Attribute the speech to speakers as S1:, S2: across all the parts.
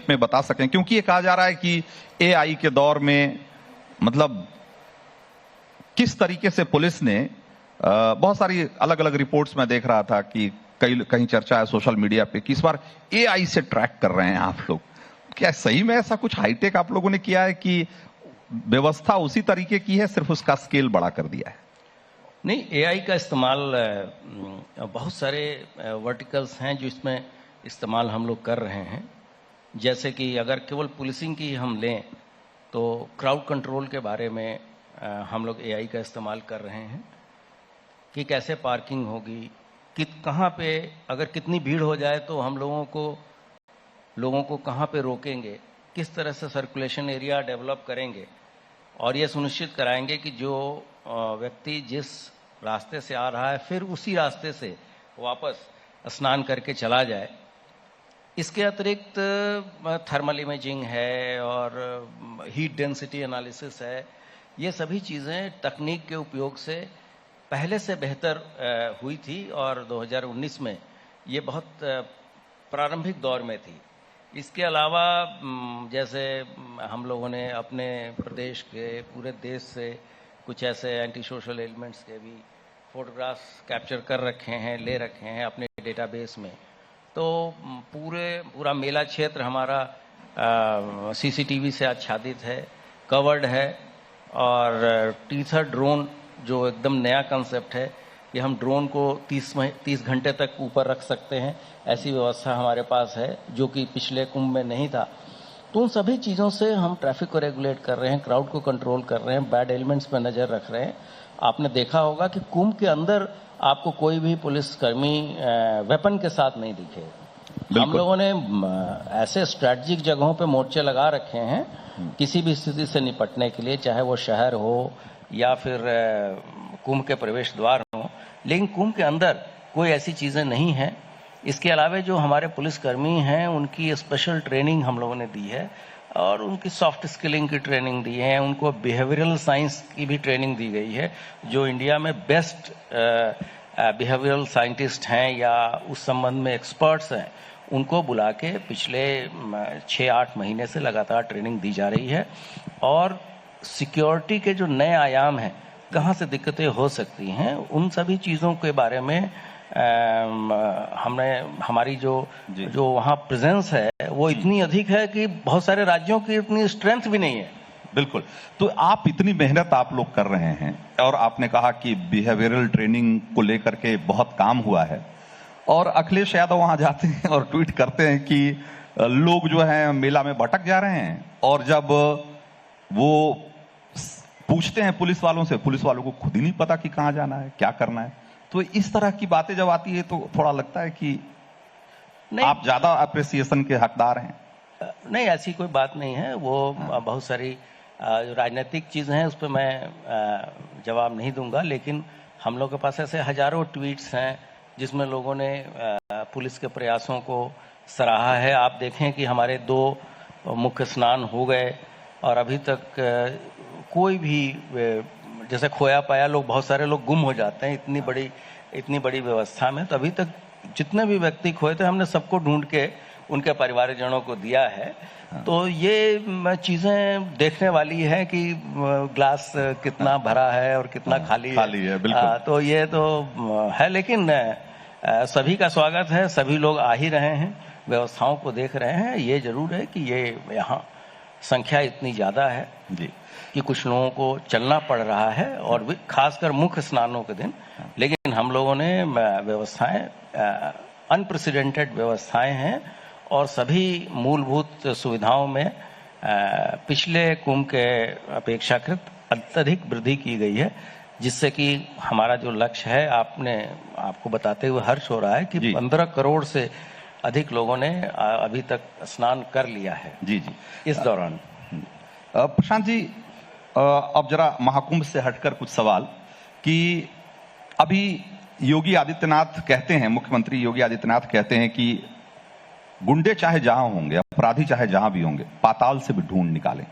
S1: संक्षेप में बता सकें, क्योंकि ये कहा जा रहा है कि एआई के दौर में मतलब किस तरीके से पुलिस ने बहुत सारी अलग अलग रिपोर्ट्स में देख रहा था कि कहीं चर्चा है सोशल मीडिया पे कि इस बार एआई से ट्रैक कर रहे हैं आप लोग। क्या सही में ऐसा कुछ हाईटेक आप लोगों ने किया है कि व्यवस्था उसी तरीके की है, सिर्फ उसका स्केल बड़ा कर दिया है?
S2: नहीं, एआई का इस्तेमाल बहुत सारे वर्टिकल्स हैं जो इसमें इस्तेमाल हम लोग कर रहे हैं। जैसे कि अगर केवल पुलिसिंग की हम लें तो क्राउड कंट्रोल के बारे में हम लोग एआई का इस्तेमाल कर रहे हैं कि कैसे पार्किंग होगी, कहाँ पे अगर कितनी भीड़ हो जाए तो हम लोगों को कहाँ पे रोकेंगे, किस तरह से सर्कुलेशन एरिया डेवलप करेंगे और ये सुनिश्चित कराएंगे कि जो व्यक्ति जिस रास्ते से आ रहा है फिर उसी रास्ते से वापस स्नान करके चला जाए। इसके अतिरिक्त थर्मल इमेजिंग है और हीट डेंसिटी एनालिसिस है। ये सभी चीज़ें तकनीक के उपयोग से पहले से बेहतर हुई थी और 2019 में ये बहुत प्रारंभिक दौर में थी। इसके अलावा जैसे हम लोगों ने अपने प्रदेश के पूरे देश से कुछ ऐसे एंटी सोशल एलिमेंट्स के भी फोटोग्राफ्स कैप्चर कर रखे हैं, ले रखे हैं अपने डेटाबेस में। तो पूरा मेला क्षेत्र हमारा सीसीटीवी से आच्छादित है, कवर्ड है और टीथर ड्रोन जो एकदम नया कंसेप्ट है कि हम ड्रोन को 30 घंटे तक ऊपर रख सकते हैं, ऐसी व्यवस्था हमारे पास है जो कि पिछले कुंभ में नहीं था। तो उन सभी चीज़ों से हम ट्रैफिक को रेगुलेट कर रहे हैं, क्राउड को कंट्रोल कर रहे हैं, बैड एलिमेंट्स पर नज़र रख रहे हैं। आपने देखा होगा कि कुंभ के अंदर आपको कोई भी पुलिसकर्मी वेपन के साथ नहीं दिखेगा। हम लोगों ने ऐसे स्ट्रैटेजिक जगहों पे मोर्चे लगा रखे हैं किसी भी स्थिति से निपटने के लिए, चाहे वो शहर हो या फिर कुंभ के प्रवेश द्वार हो, लेकिन कुंभ के अंदर कोई ऐसी चीज़ें नहीं हैं। इसके अलावा जो हमारे पुलिसकर्मी हैं उनकी स्पेशल ट्रेनिंग हम लोगों ने दी है और उनकी सॉफ्ट स्किलिंग की ट्रेनिंग दी है, उनको बिहेवियरल साइंस की भी ट्रेनिंग दी गई है। जो इंडिया में बेस्ट बिहेवियरल साइंटिस्ट हैं या उस संबंध में एक्सपर्ट्स हैं, उनको बुला के पिछले 6-8 महीने से लगातार ट्रेनिंग दी जा रही है। और सिक्योरिटी के जो नए आयाम हैं, कहाँ से दिक्कतें हो सकती हैं, उन सभी चीज़ों के बारे में हमने हमारी जो वहाँ प्रेजेंस है वो इतनी अधिक है कि बहुत सारे राज्यों की इतनी स्ट्रेंथ भी नहीं है।
S1: बिल्कुल। तो आप इतनी मेहनत आप लोग कर रहे हैं और आपने कहा कि बिहेवियरल ट्रेनिंग को लेकर के बहुत काम हुआ है और अखिलेश यादव वहां जाते हैं और ट्वीट करते हैं कि लोग जो है मेला में भटक जा रहे हैं और जब वो पूछते हैं पुलिस वालों से, पुलिस वालों को खुद ही नहीं पता कि कहाँ जाना है, क्या करना है। तो इस तरह की बातें जब आती है तो थोड़ा लगता है कि आप ज्यादा अप्रिसिएशन के हकदार हैं।
S2: नहीं, ऐसी कोई बात नहीं है। वो बहुत सारी राजनीतिक चीज़ें हैं, उस पर मैं जवाब नहीं दूंगा, लेकिन हम लोग के पास ऐसे हजारों ट्वीट्स हैं जिसमें लोगों ने पुलिस के प्रयासों को सराहा है। आप देखें कि हमारे 2 मुख्य स्नान हो गए और अभी तक कोई भी जैसे खोया पाया लोग, बहुत सारे लोग गुम हो जाते हैं इतनी बड़ी व्यवस्था में। तो अभी तक जितने भी व्यक्ति खोए थे हमने सबको ढूंढ के उनके परिवारजनों को दिया है। तो ये चीजें देखने वाली है कि ग्लास कितना भरा है और कितना खाली है।
S1: बिल्कुल।
S2: तो ये तो है, लेकिन सभी का स्वागत है, सभी लोग आ ही रहे हैं, व्यवस्थाओं को देख रहे हैं। ये जरूर है कि ये यहाँ संख्या इतनी ज्यादा है
S1: जी
S2: कि कुछ लोगों को चलना पड़ रहा है और भी खासकर मुख्य स्नानों के दिन। लेकिन हम लोगों ने व्यवस्थाएं, अनप्रेसिडेंटेड व्यवस्थाएं हैं और सभी मूलभूत सुविधाओं में पिछले कुंभ के अपेक्षाकृत अत्यधिक वृद्धि की गई है, जिससे कि हमारा जो लक्ष्य है आपको बताते हुए हर्ष हो रहा है कि 15 करोड़ से अधिक लोगों ने अभी तक स्नान कर लिया है
S1: जी
S2: इस दौरान।
S1: प्रशांत जी, अब जरा महाकुंभ से हटकर कुछ सवाल कि अभी योगी आदित्यनाथ कहते हैं, मुख्यमंत्री योगी आदित्यनाथ कहते हैं कि गुंडे चाहे जहां होंगे, अपराधी चाहे जहां भी होंगे, पाताल से भी ढूंढ निकालें।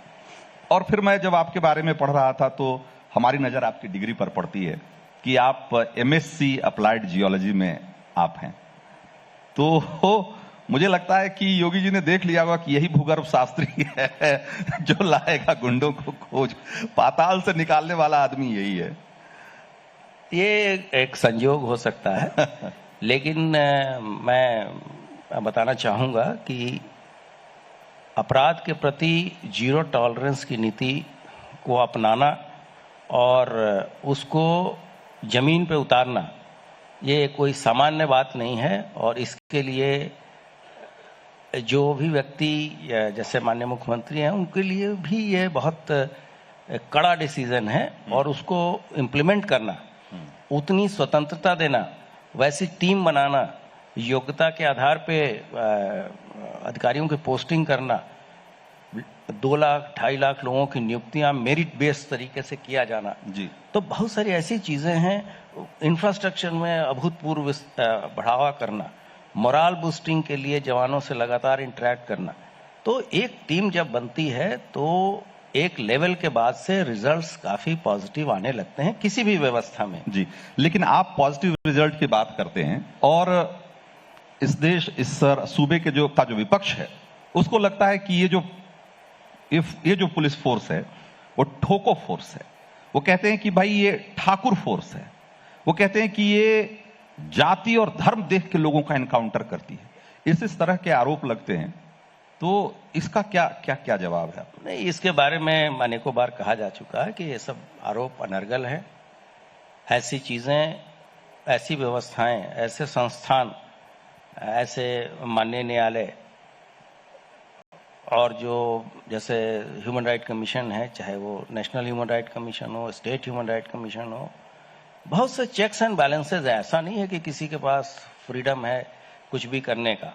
S1: और फिर मैं जब आपके बारे में पढ़ रहा था तो हमारी नजर आपकी डिग्री पर पड़ती है कि आप MSc अप्लाइड जियोलॉजी में आप हैं। तो मुझे लगता है कि योगी जी ने देख लिया होगा कि यही भूगर्भ शास्त्री है जो लाएगा गुंडों को खोज, पाताल से निकालने वाला आदमी यही है।
S2: ये एक संयोग हो सकता है लेकिन मैं बताना चाहूंगा कि अपराध के प्रति जीरो टॉलरेंस की नीति को अपनाना और उसको जमीन पे उतारना ये कोई सामान्य बात नहीं है। और इसके लिए जो भी व्यक्ति जैसे माननीय मुख्यमंत्री हैं उनके लिए भी ये बहुत कड़ा डिसीजन है और उसको इम्प्लीमेंट करना, उतनी स्वतंत्रता देना, वैसी टीम बनाना, योग्यता के आधार पे अधिकारियों की पोस्टिंग करना, 2 लाख 2.5 लाख लोगों की नियुक्तियां मेरिट बेस्ड तरीके से किया जाना
S1: जी,
S2: तो बहुत सारी ऐसी चीजें हैं। इंफ्रास्ट्रक्चर में अभूतपूर्व बढ़ावा करना, मोरल बूस्टिंग के लिए जवानों से लगातार इंटरेक्ट करना, तो एक टीम जब बनती है तो एक लेवल के बाद से रिजल्ट्स काफी पॉजिटिव आने लगते हैं किसी भी व्यवस्था में।
S1: जी, लेकिन आप पॉजिटिव रिजल्ट की बात करते हैं और इस सूबे के जो विपक्ष है उसको लगता है कि ये जो पुलिस फोर्स है वो ठोको फोर्स है। वो कहते हैं कि भाई ये ठाकुर फोर्स है। वो कहते हैं कि ये जाति और धर्म देख के लोगों का एनकाउंटर करती है। इस तरह के आरोप लगते हैं, तो इसका क्या जवाब है?
S2: नहीं, इसके बारे में अनेकों बार कहा जा चुका है कि ये सब आरोप अनर्गल है। ऐसी चीजें, ऐसी व्यवस्थाएं, ऐसे संस्थान, ऐसे माननीय न्यायालय और जो जैसे ह्यूमन राइट कमीशन है, चाहे वो नेशनल ह्यूमन राइट कमीशन हो, स्टेट ह्यूमन राइट कमीशन हो, बहुत से चेक्स एंड बैलेंसेस है। ऐसा नहीं है कि किसी के पास फ्रीडम है कुछ भी करने का।